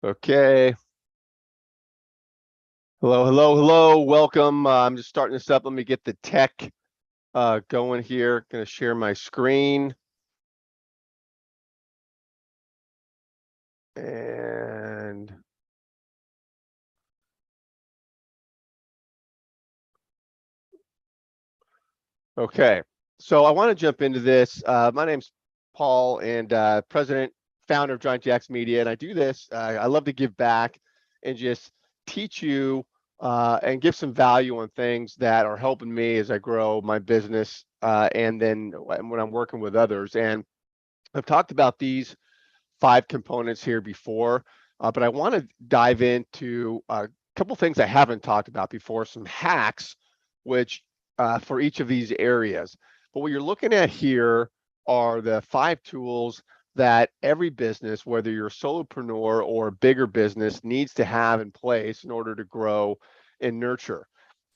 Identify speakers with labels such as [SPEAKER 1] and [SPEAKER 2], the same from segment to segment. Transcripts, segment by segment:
[SPEAKER 1] Okay. Hello, hello, hello. Welcome. I'm just starting this up. Let me get the tech going here. Going to share my screen. And okay. So I want to jump into this. My name's Paul and president, founder of GIANTCALL Media. And I do this. I love to give back and just teach you and give some value on things that are helping me as I grow my business and then when I'm working with others. And I've talked about these 5 components here before, but I want to dive into a couple things I haven't talked about before, some hacks, which for each of these areas. But what you're looking at here are the 5 tools that every business, whether you're a solopreneur or a bigger business, needs to have in place in order to grow and nurture.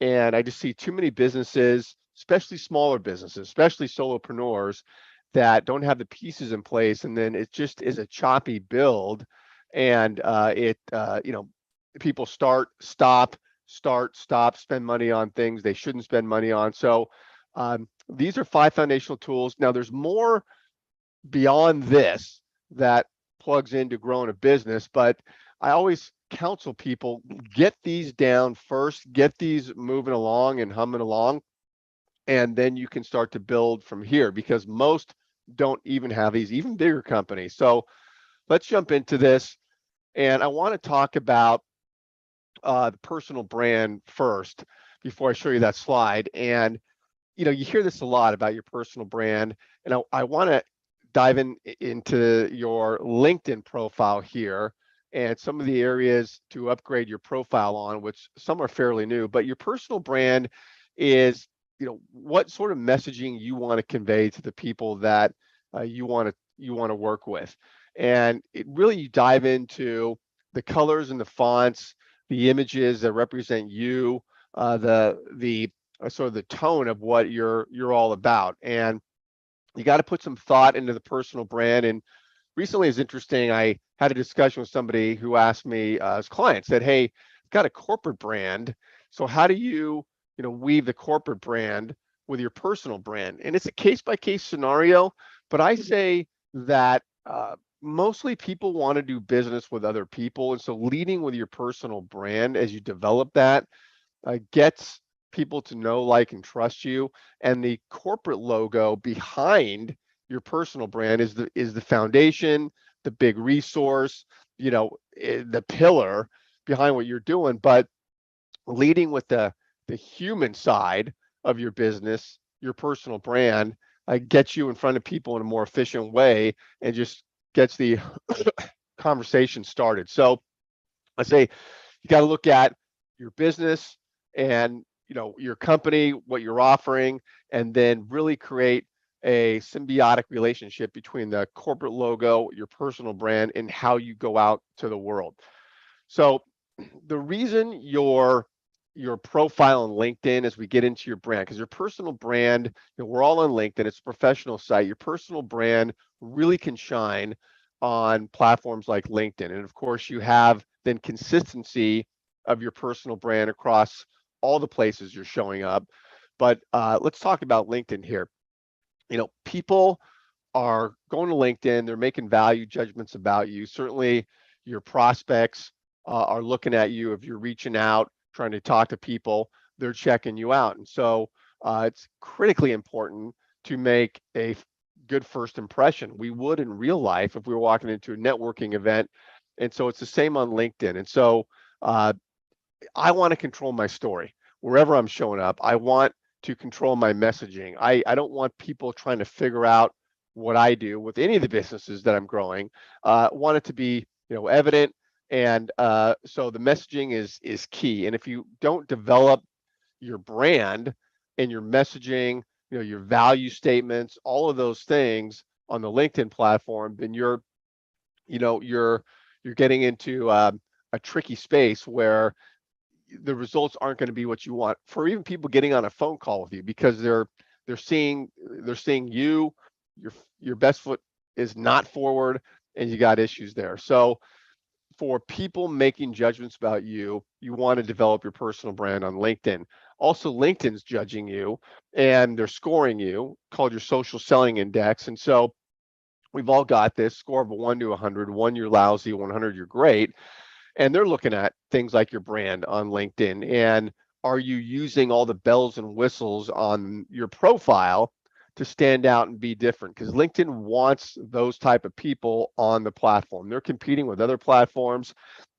[SPEAKER 1] And I just see too many businesses, especially smaller businesses, especially solopreneurs, that don't have the pieces in place, and then it just is a choppy build, and people stop, spend money on things they shouldn't spend money on. So these are 5 foundational tools. Now there's more beyond this that plugs into growing a business, but I always counsel people, get these down first, get these moving along and humming along, and then you can start to build from here, because most don't even have these, even bigger companies. So let's jump into this. And I want to talk about the personal brand first before I show you that slide. And you hear this a lot about your personal brand, and I want to dive into your LinkedIn profile here and some of the areas to upgrade your profile on, which some are fairly new. But your personal brand is, what sort of messaging you want to convey to the people that you want to work with. And it really, you dive into the colors and the fonts, the images that represent you, the sort of the tone of what you're all about. And you got to put some thought into the personal brand. And recently is interesting. I had a discussion with somebody who asked me, as client said, "Hey, I've got a corporate brand. So how do you weave the corporate brand with your personal brand?" And it's a case by case scenario, but I say that mostly people want to do business with other people. And so leading with your personal brand as you develop that gets people to know, like, and trust you. And the corporate logo behind your personal brand is the foundation, the big resource, the pillar behind what you're doing. But leading with the human side of your business, your personal brand, gets you in front of people in a more efficient way and just gets the conversation started. So I say you got to look at your business and your company, what you're offering, and then really create a symbiotic relationship between the corporate logo, your personal brand, and how you go out to the world. So the reason your profile on LinkedIn, as we get into your brand, because your personal brand, we're all on LinkedIn, it's a professional site. Your personal brand really can shine on platforms like LinkedIn. And of course, you have then consistency of your personal brand across all the places you're showing up. But let's talk about LinkedIn here. People are going to LinkedIn, they're making value judgments about you. Certainly, your prospects are looking at you. If you're reaching out, trying to talk to people, they're checking you out. And so it's critically important to make a good first impression. We would in real life if we were walking into a networking event. And so it's the same on LinkedIn. And so I want to control my story wherever I'm showing up. I want to control my messaging. I don't want people trying to figure out what I do with any of the businesses that I'm growing. Want it to be evident. And so the messaging is key. And if you don't develop your brand and your messaging, your value statements, all of those things on the LinkedIn platform, then you're getting into a tricky space where the results aren't going to be what you want for even people getting on a phone call with you, because they're seeing you, your best foot is not forward, and you got issues there. So for people making judgments about you, you want to develop your personal brand on LinkedIn. Also, LinkedIn's judging you and they're scoring you, called your social selling index. And so we've all got this score of a 1 to 100. 1, you're lousy, 100, you're great. And they're looking at things like your brand on LinkedIn. And are you using all the bells and whistles on your profile to stand out and be different? Because LinkedIn wants those type of people on the platform. They're competing with other platforms,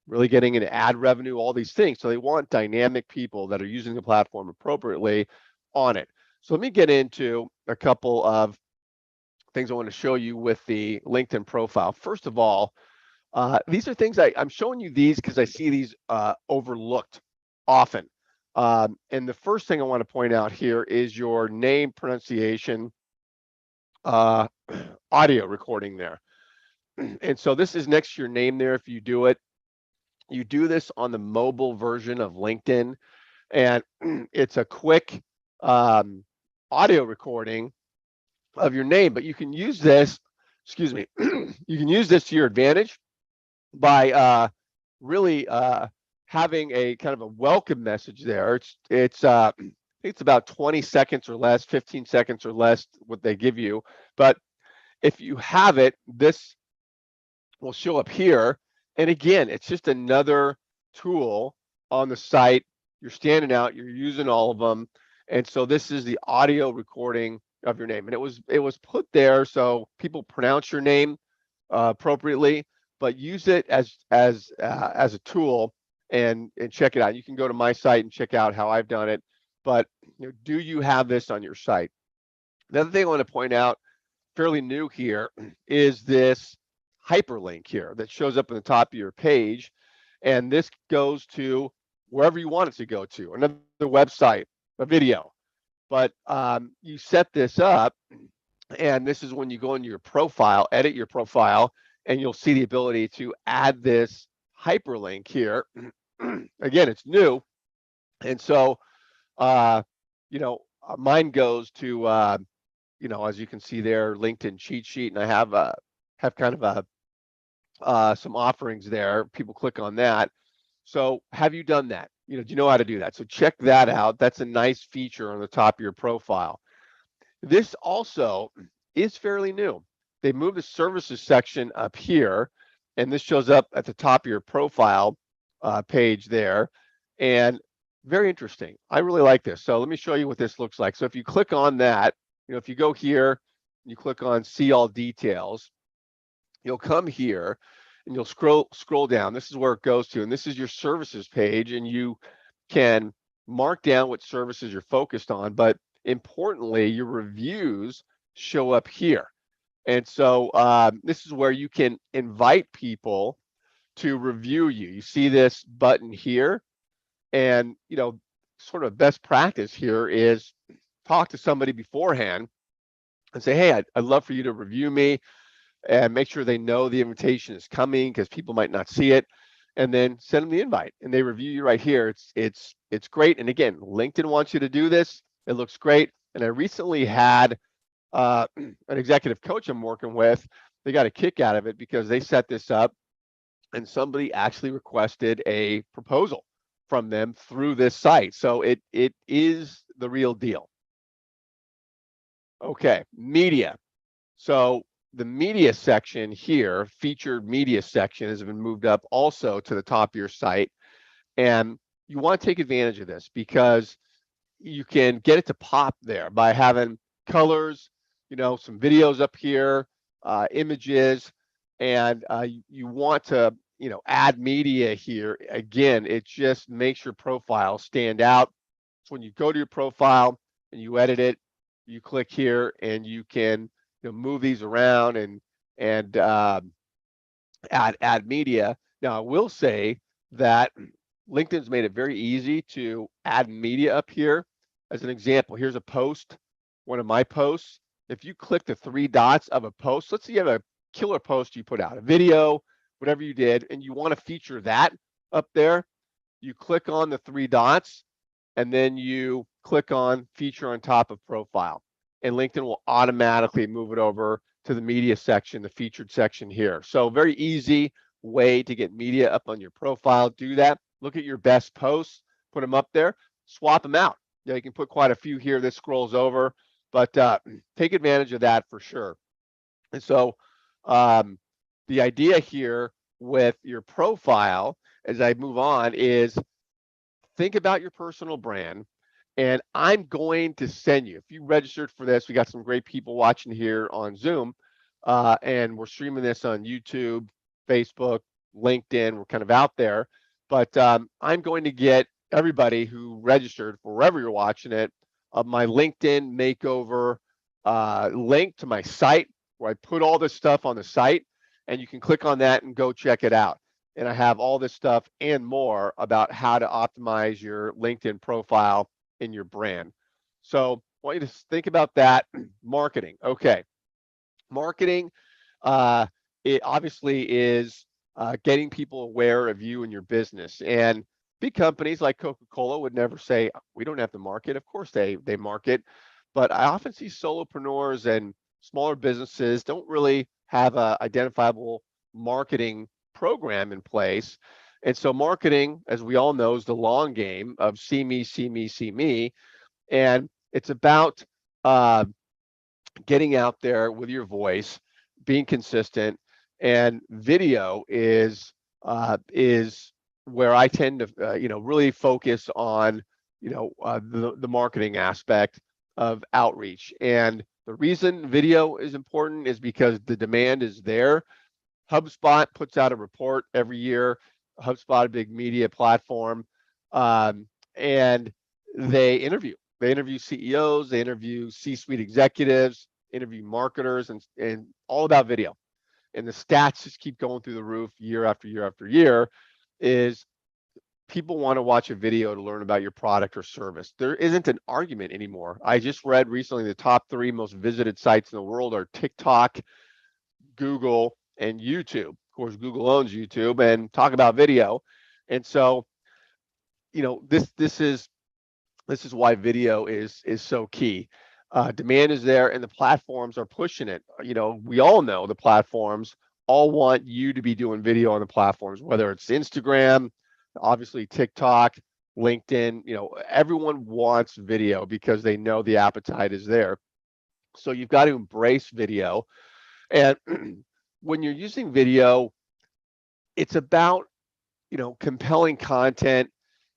[SPEAKER 1] really getting an ad revenue, all these things. So they want dynamic people that are using the platform appropriately on it. So let me get into a couple of things I want to show you with the LinkedIn profile. First of all, these are things I'm showing you these because I see these overlooked often. And the first thing I want to point out here is your name pronunciation audio recording there. And so this is next to your name there if you do it. You do this on the mobile version of LinkedIn, and it's a quick audio recording of your name, but you can use this, excuse me, you can use this to your advantage by really having a kind of a welcome message there. It's I think it's about 20 seconds or less, 15 seconds or less what they give you. But if you have it, this will show up here. And again, it's just another tool on the site. You're standing out, you're using all of them. And so this is the audio recording of your name. And it was put there so people pronounce your name appropriately, but use it as a tool and check it out. You can go to my site and check out how I've done it. But do you have this on your site? The other thing I want to point out, fairly new here, is this hyperlink here that shows up in the top of your page, and this goes to wherever you want it to go to, another website, a video. But you set this up, and this is when you go into your profile, edit your profile, and you'll see the ability to add this hyperlink here. Again, it's new, and so mine goes to as you can see there, LinkedIn cheat sheet, and I have kind of some offerings there. People click on that. So have you done that? Do you know how to do that? So check that out. That's a nice feature on the top of your profile. This also is fairly new. They moved the services section up here, and this shows up at the top of your profile page there. And very interesting. I really like this. So let me show you what this looks like. So if you click on that, if you go here, you click on see all details, you'll come here and you'll scroll down. This is where it goes to, and this is your services page, and you can mark down what services you're focused on, but importantly, your reviews show up here. And so this is where you can invite people to review you. You see this button here, and sort of best practice here is talk to somebody beforehand and say, hey, I'd love for you to review me, and make sure they know the invitation is coming because people might not see it, and then send them the invite and they review you right here. It's great. And again, LinkedIn wants you to do this. It looks great. And I recently had an executive coach I'm working with. They got a kick out of it because they set this up and somebody actually requested a proposal from them through this site. So it is the real deal. Okay, media. So the media section here, featured media section, has been moved up also to the top of your site. And you want to take advantage of this because you can get it to pop there by having colors, some videos up here, images, and you want to, add media here. Again, it just makes your profile stand out. So when you go to your profile and you edit it, you click here and you can move these around and add media. Now, I will say that LinkedIn's made it very easy to add media up here. As an example, here's a post, one of my posts. If you click the 3 dots of a post, let's say you have a killer post you put out, a video, whatever you did, and you want to feature that up there, you click on the 3 dots, and then you click on feature on top of profile. And LinkedIn will automatically move it over to the media section, the featured section here. So very easy, way to get media up on your profile, do that. Look at your best posts, put them up there, swap them out. You can put quite a few here. This scrolls over, but take advantage of that for sure. And so the idea here with your profile, as I move on, is think about your personal brand. And I'm going to send you, if you registered for this, we got some great people watching here on Zoom, and we're streaming this on YouTube, Facebook, LinkedIn. We're kind of out there. But I'm going to get everybody who registered for wherever you're watching it, my LinkedIn makeover link to my site, where I put all this stuff on the site, and you can click on that and go check it out. And I have all this stuff and more about how to optimize your LinkedIn profile in your brand. So I want you to think about that. Marketing. Okay. Marketing, it obviously is getting people aware of you and your business. And big companies like Coca-Cola would never say, we don't have to market. Of course they market. But I often see solopreneurs and smaller businesses don't really have a identifiable marketing program in place. And so marketing, as we all know, is the long game of see me, see me, see me. And it's about getting out there with your voice, being consistent. And video is where I tend to really focus on the marketing aspect of outreach. And the reason video is important is because the demand is there. HubSpot puts out a report every year. HubSpot, a big media platform, and they interview CEOs, they interview C-suite executives, interview marketers, and all about video. And the stats just keep going through the roof year after year after year. Is people want to watch a video to learn about your product or service. There isn't an argument anymore. I just read recently the top 3 most visited sites in the world are TikTok, Google, and YouTube. Of course, Google owns YouTube, and talk about video. And so, this is why video is so key. Demand is there, and the platforms are pushing it. We all know the platforms all want you to be doing video on the platforms, whether it's Instagram, obviously TikTok, LinkedIn. Everyone wants video because they know the appetite is there. So you've got to embrace video. And when you're using video, it's about, compelling content.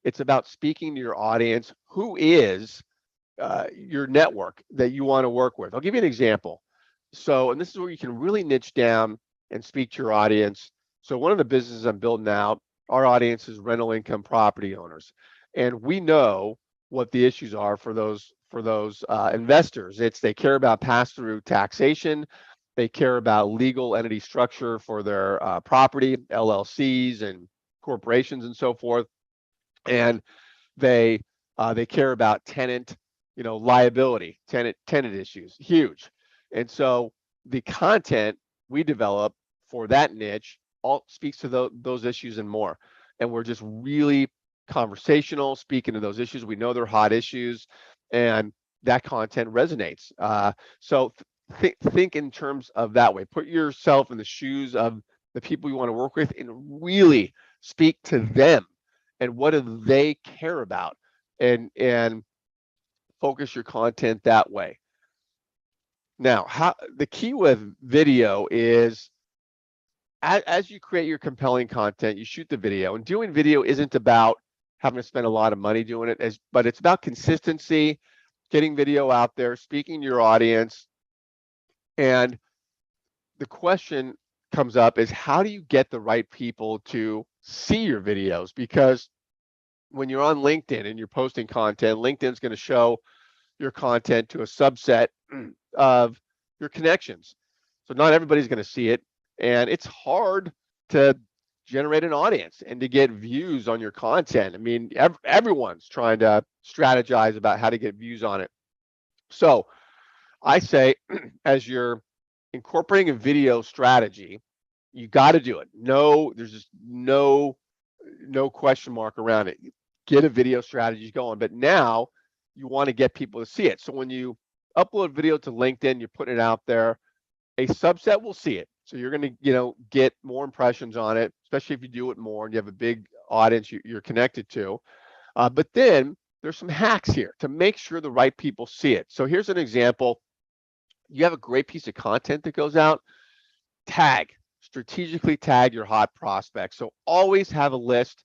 [SPEAKER 1] It's about speaking to your audience. Who is your network that you want to work with? I'll give you an example. So, and this is where you can really niche down and speak to your audience. So one of the businesses I'm building out, our audience is rental income property owners. And we know what the issues are for those investors. They care about pass-through taxation. They care about legal entity structure for their property, LLCs and corporations and so forth. And they care about tenant, liability, tenant issues, huge. And so the content we develop for that niche all speaks to those issues and more. And we're just really conversational, speaking to those issues. We know they're hot issues, and that content resonates. So think in terms of that way. Put yourself in the shoes of the people you want to work with and really speak to them and what do they care about, and focus your content that way. Now, the key with video is as you create your compelling content, you shoot the video, and doing video isn't about having to spend a lot of money doing it, but it's about consistency, getting video out there, speaking to your audience. And the question comes up is, how do you get the right people to see your videos? Because when you're on LinkedIn and you're posting content, LinkedIn's going to show your content to a subset of your connections. So not everybody's going to see it. And it's hard to generate an audience and to get views on your content. I mean, everyone's trying to strategize about how to get views on it. So I say, as you're incorporating a video strategy, you got to do it. There's just no question mark around it. Get a video strategy going, but now you want to get people to see it. So when you upload video to LinkedIn, you're putting it out there, a subset will see it. So you're going to, get more impressions on it, especially if you do it more and you have a big audience you're connected to. But then there's some hacks here to make sure the right people see it. So here's an example. You have a great piece of content that goes out, strategically tag your hot prospects. So always have a list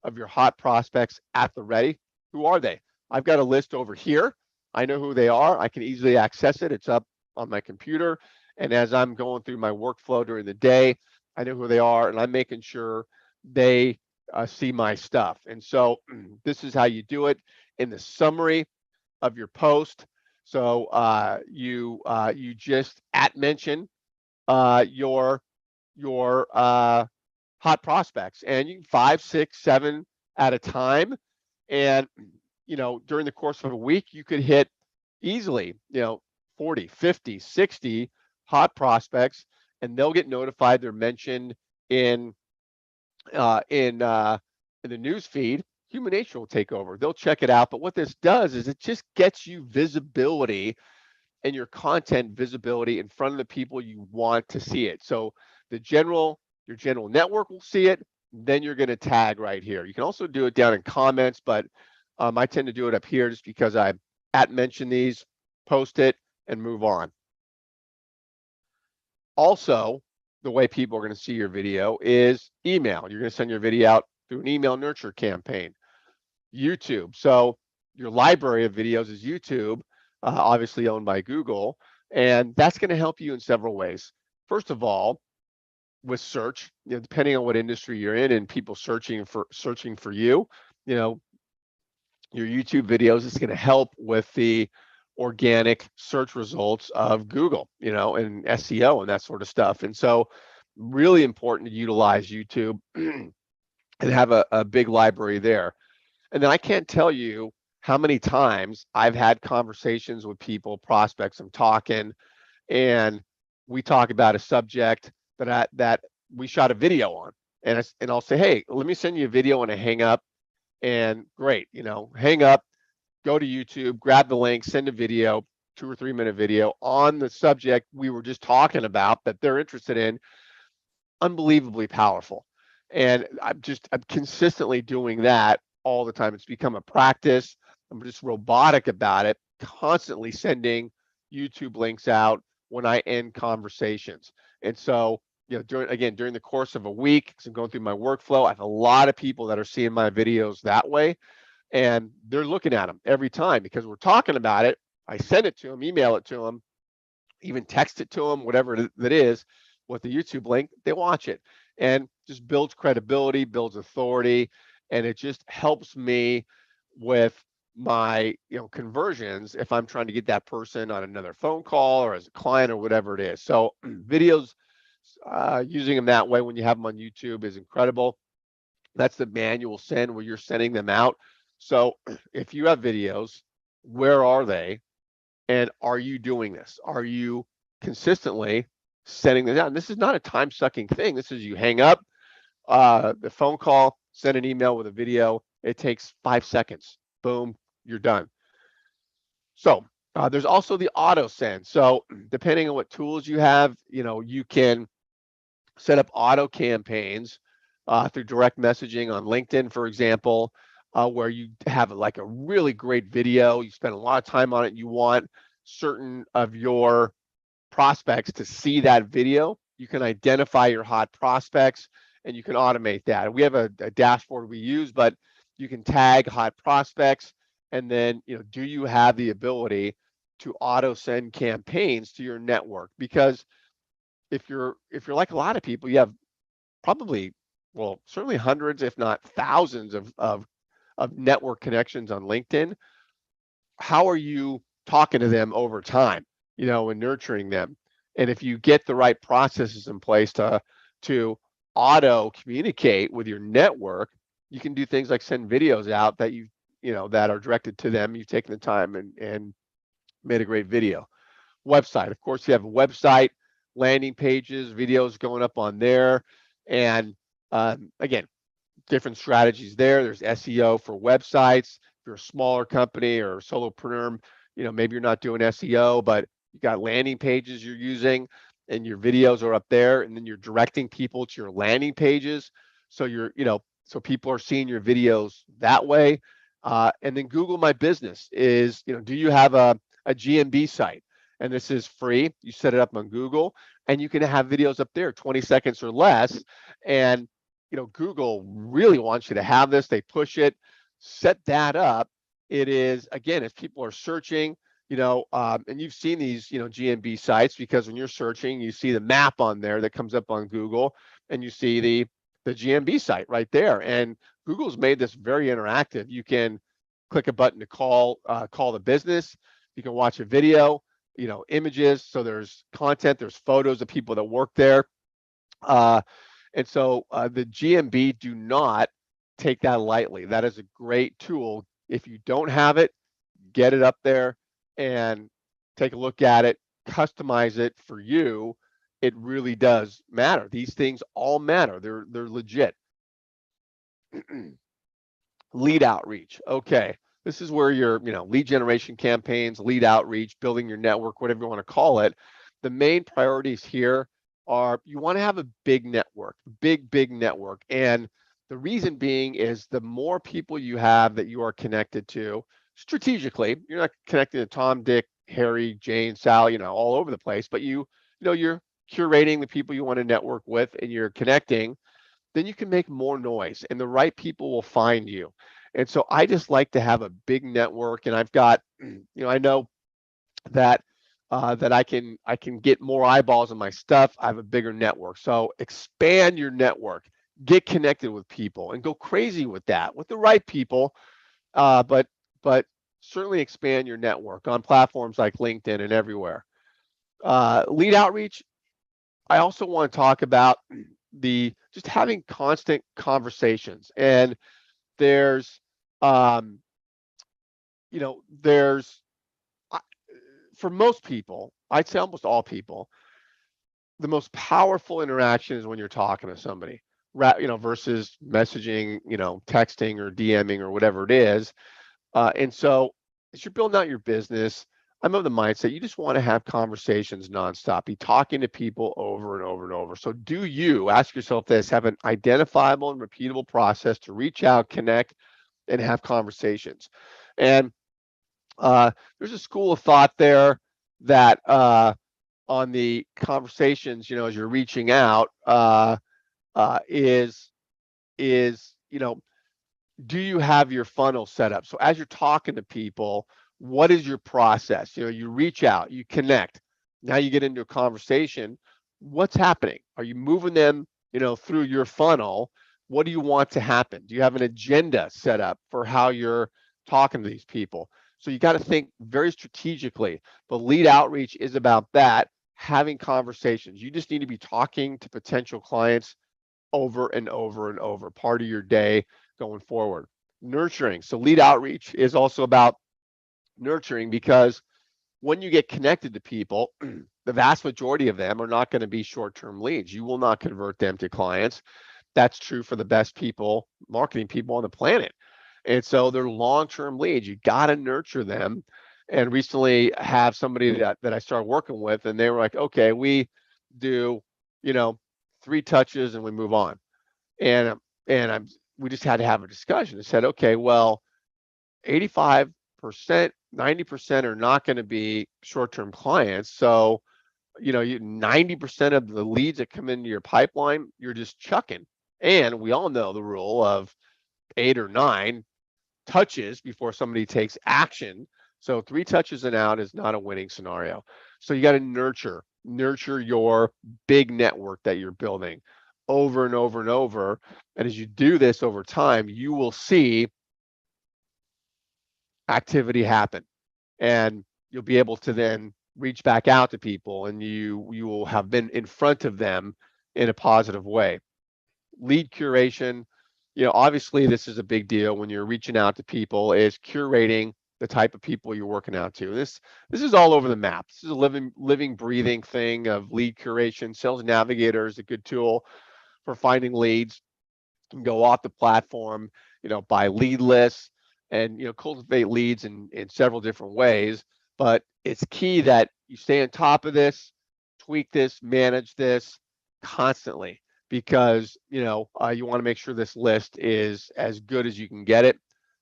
[SPEAKER 1] of your hot prospects at the ready. Who are they? I've got a list over here. I know who they are. I can easily access it. It's up on my computer. And as I'm going through my workflow during the day, I know who they are, and I'm making sure they see my stuff. And so this is how you do it in the summary of your post. So you just mention your hot prospects, and you 5, 6, 7 at a time. And during the course of a week, you could hit easily 40, 50, 60 hot prospects, and they'll get notified. They're mentioned in the news feed. Human nature will take over. They'll check it out. But what this does is it just gets you visibility and your content visibility in front of the people you want to see it. So your general network will see it. Then you're going to tag right here. You can also do it down in comments, but I tend to do it up here just because I mention these, post it, and move on. Also, the way people are going to see your video is email. You're going to send your video out through an email nurture campaign. YouTube. So your library of videos is YouTube, obviously owned by Google, and that's going to help you in several ways. First of all, with search, depending on what industry you're in and people searching for you, your YouTube videos is going to help with the organic search results of Google, and SEO and that sort of stuff. And so really important to utilize YouTube and have a big library there. And then I can't tell you how many times I've had conversations with people, prospects. I'm talking, and we talk about a subject that we shot a video on, and I'll say, hey, let me send you a video, and I hang up, and great, hang up, go to YouTube, grab the link, send a video, 2 or 3 minute video on the subject we were just talking about that they're interested in. Unbelievably powerful. And I'm consistently doing that all the time. It's become a practice. I'm just robotic about it, constantly sending YouTube links out when I end conversations. And so, during the course of a week, because I'm going through my workflow, I have a lot of people that are seeing my videos that way, and they're looking at them every time because we're talking about it. I send it to them, email it to them, even text it to them, whatever that is, with the YouTube link, they watch it, and just builds credibility, builds authority, and it just helps me with my conversions if I'm trying to get that person on another phone call or as a client or whatever it is. So videos, using them that way when you have them on YouTube is incredible. That's the manual send where you're sending them out. So if you have videos, where are they? And are you doing this? Are you consistently sending them out? And this is not a time-sucking thing. This is you hang up the phone call, send an email with a video. It takes 5 seconds. Boom, you're done. So there's also the auto send. So depending on what tools you have, you can set up auto campaigns through direct messaging on LinkedIn, for example, where you have like a really great video. You spend a lot of time on it. You want certain of your prospects to see that video. You can identify your hot prospects and you can automate that. We have a dashboard we use, but you can tag hot prospects, and then do you have the ability to auto send campaigns to your network? Because if you're like a lot of people, you have probably, well, certainly hundreds, if not thousands of network connections on LinkedIn. How are you talking to them over time, and nurturing them? And if you get the right processes in place to auto communicate with your network, you can do things like send videos out that that are directed to them. You've taken the time and made a great video. Website, of course, you have a website, landing pages, videos going up on there, and again, different strategies there. There's SEO for websites. If you're a smaller company or a solopreneur, maybe you're not doing SEO, but you got landing pages you're using. and your videos are up there, and then you're directing people to your landing pages. So so people are seeing your videos that way. And then Google My Business is, do you have a GMB site? And this is free. You set it up on Google, and you can have videos up there, 20 seconds or less. And Google really wants you to have this. They push it. Set that up. It is, again, as people are searching, and you've seen these, GMB sites, because when you're searching, you see the map on there that comes up on Google, and you see the GMB site right there. And Google's made this very interactive. You can click a button to call the business. You can watch a video, images. So there's content, there's photos of people that work there. And so the GMB, do not take that lightly. That is a great tool. If you don't have it, get it up there and take a look at it, customize it for you. It really does matter. These things all matter. They're legit. Lead outreach. Okay. This is where your, lead generation campaigns, lead outreach, building your network, whatever you want to call it. The main priorities here are, you want to have a big network, big network. And the reason being is, the more people you have that you are connected to strategically, you're not connected to Tom, Dick, Harry, Jane, Sal, all over the place, but you're curating the people you want to network with, and you're connecting, then you can make more noise, and the right people will find you. And so I just like to have a big network, and I've got, I know that that I can get more eyeballs on my stuff. I have a bigger network. So expand your network, get connected with people, and go crazy with that, with the right people. But certainly expand your network on platforms like LinkedIn and everywhere. Lead outreach. I also want to talk about just having constant conversations. And there's there's for most people, I'd say almost all people, the most powerful interaction is when you're talking to somebody, versus messaging, texting or DMing or whatever it is. And so as you're building out your business, I'm of the mindset you just want to have conversations nonstop, be talking to people over and over and over. So do you, ask yourself this, have an identifiable and repeatable process to reach out, connect, and have conversations. And there's a school of thought there that on the conversations, as you're reaching out, is do you have your funnel set up? So as you're talking to people, what is your process? You reach out, you connect. Now you get into a conversation. What's happening? Are you moving them, through your funnel? What do you want to happen? Do you have an agenda set up for how you're talking to these people? So you got to think very strategically. But lead outreach is about that, having conversations. You just need to be talking to potential clients over and over and over, part of your day going forward. Nurturing. So lead outreach is also about nurturing, because when you get connected to people, the vast majority of them are not going to be short-term leads. You will not convert them to clients. That's true for the best people, marketing people on the planet. And so they're long-term leads. You got to nurture them. And recently have somebody that I started working with, and they were like, okay, we do, 3 touches and we move on. And we just had to have a discussion and said, okay, well, 85%, 90% are not going to be short-term clients. So, 90% of the leads that come into your pipeline, you're just chucking. And we all know the rule of 8 or 9 touches before somebody takes action. So 3 touches and out is not a winning scenario. So you got to nurture your big network that you're building over and over and over. And as you do this over time, you will see activity happen, and you'll be able to then reach back out to people, and you will have been in front of them in a positive way. Lead curation, obviously this is a big deal when you're reaching out to people, is curating the type of people you're working out to. This is all over the map. This is a living breathing thing of lead curation. Sales Navigator is a good tool for finding leads. You can go off the platform, buy lead lists, and cultivate leads in several different ways. But it's key that you stay on top of this. tweak this, manage this constantly, because you want to make sure this list is as good as you can get it.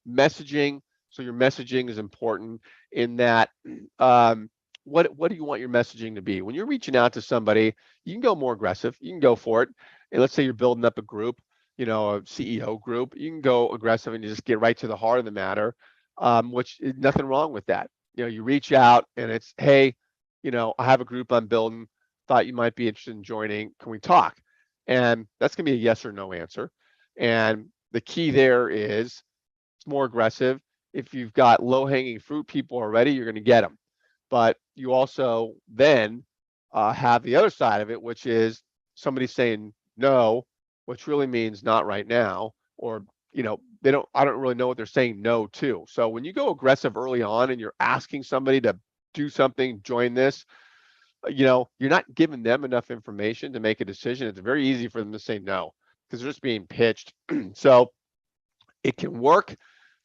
[SPEAKER 1] Messaging. So your messaging is important in that. What do you want your messaging to be when you're reaching out to somebody? You can go more aggressive. You can go for it. And let's say you're building up a group, a CEO group. You can go aggressive and you just get right to the heart of the matter, which is nothing wrong with that. You reach out and it's, hey, I have a group I'm building. Thought you might be interested in joining. Can we talk? And that's going to be a yes or no answer. And the key there is it's more aggressive. If you've got low hanging fruit people already, you're going to get them. But you also then have the other side of it, which is somebody saying no, which really means not right now, or I don't really know what they're saying no to. So when you go aggressive early on and you're asking somebody to do something, join this, you're not giving them enough information to make a decision. It's very easy for them to say no because they're just being pitched. So it can work.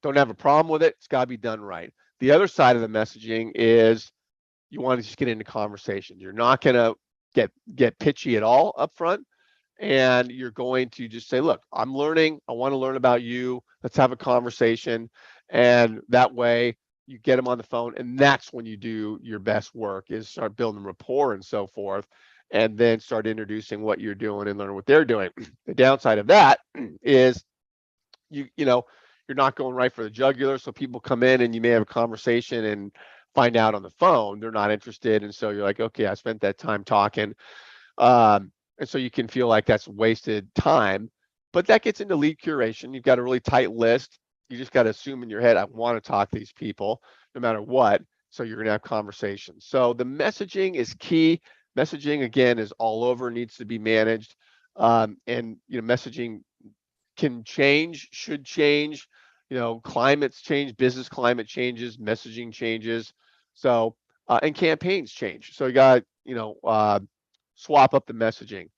[SPEAKER 1] Don't have a problem with it. It's got to be done right. The other side of the messaging is you want to just get into conversations. You're not going to get pitchy at all up front. And you're going to just say, look, I'm learning. I want to learn about you. Let's have a conversation. And that way you get them on the phone. And that's when you do your best work, is start building rapport and so forth. And then start introducing what you're doing and learn what they're doing. The downside of that is you're not going right for the jugular. So people come in and you may have a conversation and find out on the phone they're not interested. And so you're like, okay, I spent that time talking. And so you can feel like that's wasted time, but that gets into lead curation. You've got a really tight list. You just got to assume in your head, I want to talk to these people no matter what. So you're going to have conversations. So the messaging is key. Messaging, again, is all over, needs to be managed. And messaging can change, should change. Climates change, business climate changes, messaging changes. So and campaigns change. So you got swap up the messaging.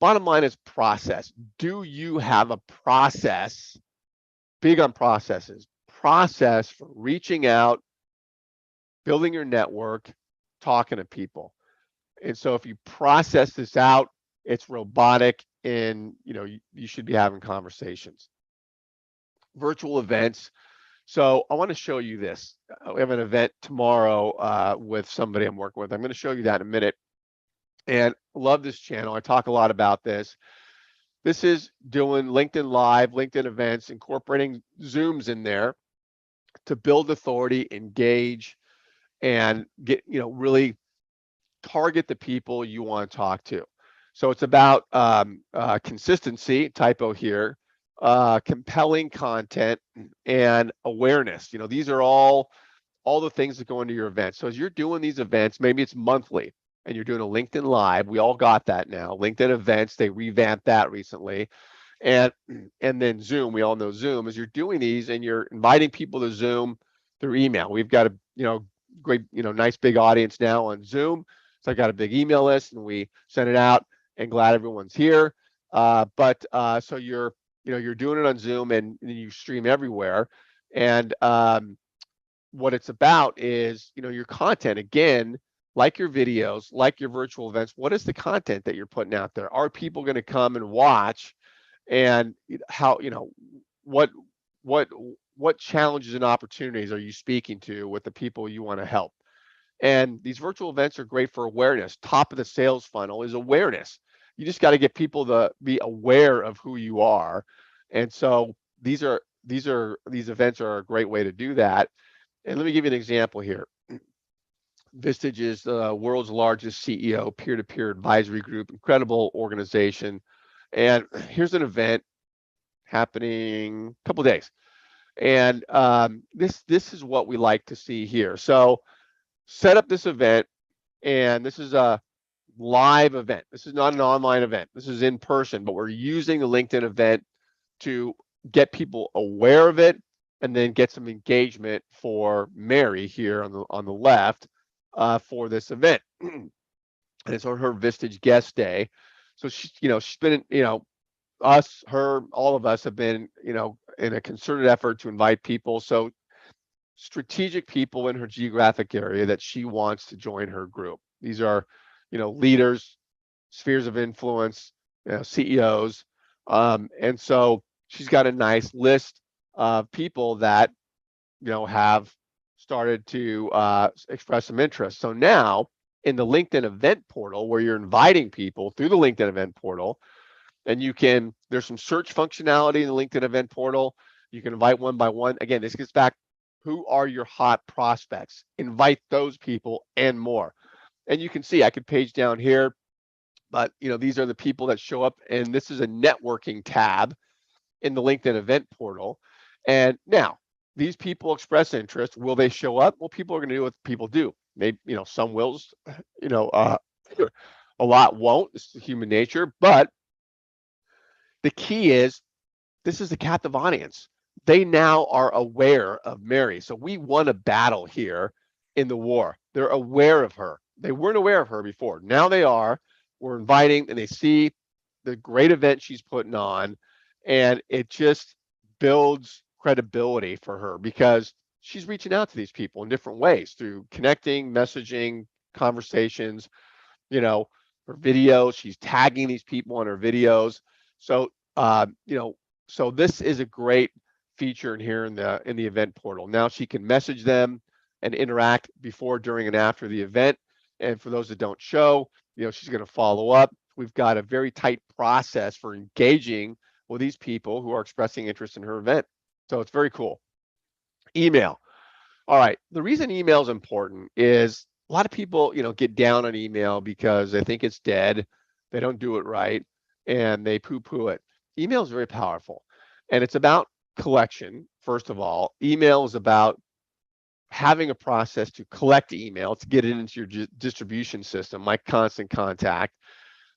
[SPEAKER 1] Bottom line is process. Do you have a process? Big on processes. Process for reaching out, building your network, talking to people. And so if you process this out, it's robotic, and you should be having conversations. Virtual events. So I want to show you this. We have an event tomorrow with somebody I'm working with. I'm going to show you that in a minute. And love this channel. I talk a lot about this. This is doing LinkedIn Live, LinkedIn events, incorporating Zooms in there to build authority, engage, and get, really target the people you want to talk to. So it's about consistency, typo here, compelling content, and awareness. These are all the things that go into your event. So as you're doing these events, maybe it's monthly and you're doing a LinkedIn Live. We all got that now. LinkedIn events, they revamped that recently. And then Zoom, we all know Zoom. As you're doing these and you're inviting people to Zoom through email. We've got a great nice big audience now on Zoom. So I got a big email list and we send it out, and glad everyone's here. But so you're doing it on Zoom and you stream everywhere. And what it's about is your content, again, like your videos, like your virtual events. What is the content that you're putting out there? Are people going to come and watch? And how what what challenges and opportunities are you speaking to with the people you want to help? And these virtual events are great for awareness. Top of the sales funnel is awareness. You just got to get people to be aware of who you are. And so these events are a great way to do that. And let me give you an example here. Vistage is the world's largest CEO peer-to-peer advisory group, incredible organization. And here's an event happening a couple of days. And this is what we like to see here. So set up this event, and this is a live event. This is not an online event. This is in person, but we're using the LinkedIn event to get people aware of it and then get some engagement for Mary here on the left for this event. And it's on her Vistage guest day. So she's been, us, her, all of us have been, in a concerted effort to invite people. So strategic people in her geographic area that she wants to join her group. These are leaders, spheres of influence, CEOs. And so she's got a nice list of people that, have started to express some interest. So now in the LinkedIn event portal, where you're inviting people through the LinkedIn event portal, and there's some search functionality in the LinkedIn event portal. You can invite one by one. Again, this gets back, who are your hot prospects? Invite those people and more. And you can see, I could page down here, but these are the people that show up, and this is a networking tab in the LinkedIn event portal. And now these people express interest. Will they show up? Well, people are going to do what people do. Maybe, some wills, a lot won't. It's human nature. But the key is, this is a captive audience. They now are aware of Mary. So we won a battle here in the war. They're aware of her. They weren't aware of her before. Now they are. We're inviting, and they see the great event she's putting on, and it just builds credibility for her because she's reaching out to these people in different ways through connecting, messaging, conversations, her videos. She's tagging these people on her videos. So, so this is a great feature in here in the event portal. Now she can message them and interact before, during, and after the event. And for those that don't show, she's going to follow up. We've got a very tight process for engaging with these people who are expressing interest in her event. So it's very cool. Email. All right. The reason email is important is a lot of people, get down on email because they think it's dead. They don't do it right, and they poo-poo it. Email is very powerful, and it's about collection. First of all, email is about having a process to collect email, to get it into your distribution system, like Constant Contact.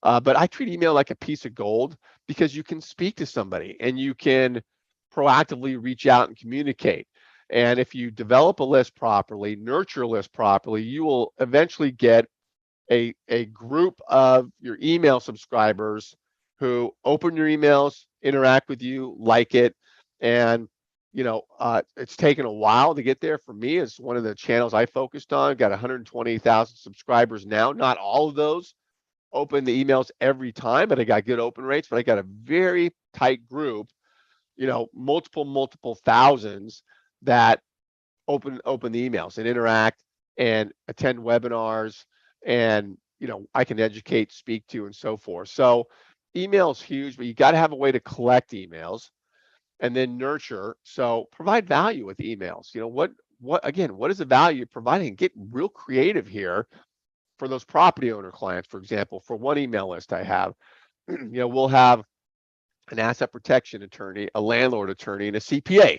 [SPEAKER 1] But I treat email like a piece of gold because you can speak to somebody and you can proactively reach out and communicate. And if you develop a list properly, nurture a list properly, you will eventually get a group of your email subscribers who open your emails, interact with you, like it. And, it's taken a while to get there. For me, it's one of the channels I focused on. Got 120,000 subscribers now. Not all of those open the emails every time, but I got good open rates. But I got a very tight group, multiple thousands that open the emails and interact and attend webinars, and I can educate, speak to, and so forth. So email is huge, but you got to have a way to collect emails and then nurture. So provide value with emails. What is the value you're providing? Get real creative here for those property owner clients. For example, for one email list I have, we'll have an asset protection attorney, a landlord attorney, and a CPA.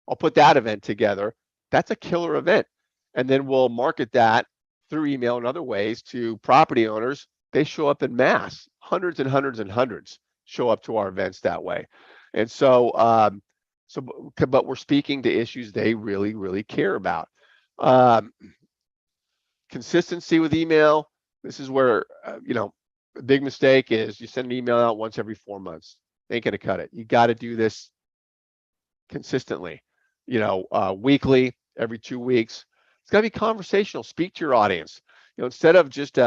[SPEAKER 1] I'll put that event together. That's a killer event. And then we'll market that through email and other ways to property owners. They show up in mass, hundreds and hundreds and hundreds show up to our events that way. And so, but we're speaking to issues they really, really care about. Consistency with email. This is where, a big mistake is you send an email out once every 4 months. Ain't gonna cut it. You got to do this consistently, weekly, every 2 weeks. It's got to be conversational. Speak to your audience. Instead of just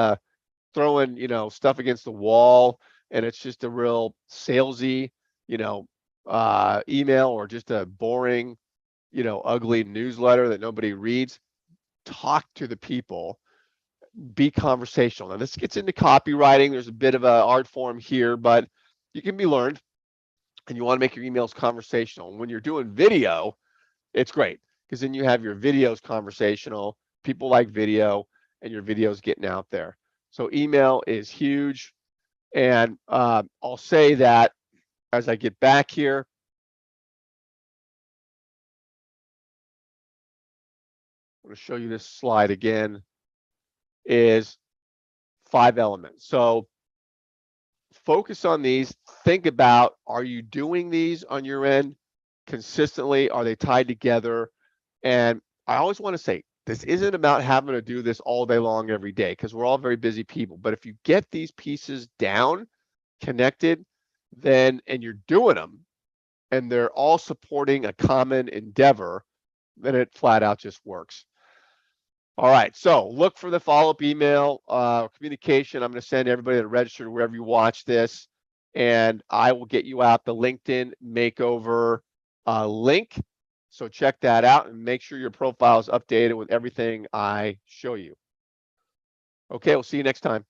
[SPEAKER 1] throwing, stuff against the wall, and it's just a real salesy, email, or just a boring, ugly newsletter that nobody reads. Talk to the people. Be conversational. Now, this gets into copywriting. There's a bit of an art form here, but you can be learned. And you want to make your emails conversational. And when you're doing video, it's great because then you have your videos conversational. People like video, and your videos getting out there. So email is huge. And I'll say that as I get back here, I'm going to show you this slide again, is 5 elements. So focus on these. Think about, are you doing these on your end consistently? Are they tied together? And I always want to say, this isn't about having to do this all day long every day, because we're all very busy people. But if you get these pieces down, connected, and you're doing them, and they're all supporting a common endeavor, then it flat out just works. All right, so look for the follow-up email communication. I'm going to send everybody that registered wherever you watch this, and I will get you out the LinkedIn makeover link. So check that out and make sure your profile is updated with everything I show you. Okay, we'll see you next time.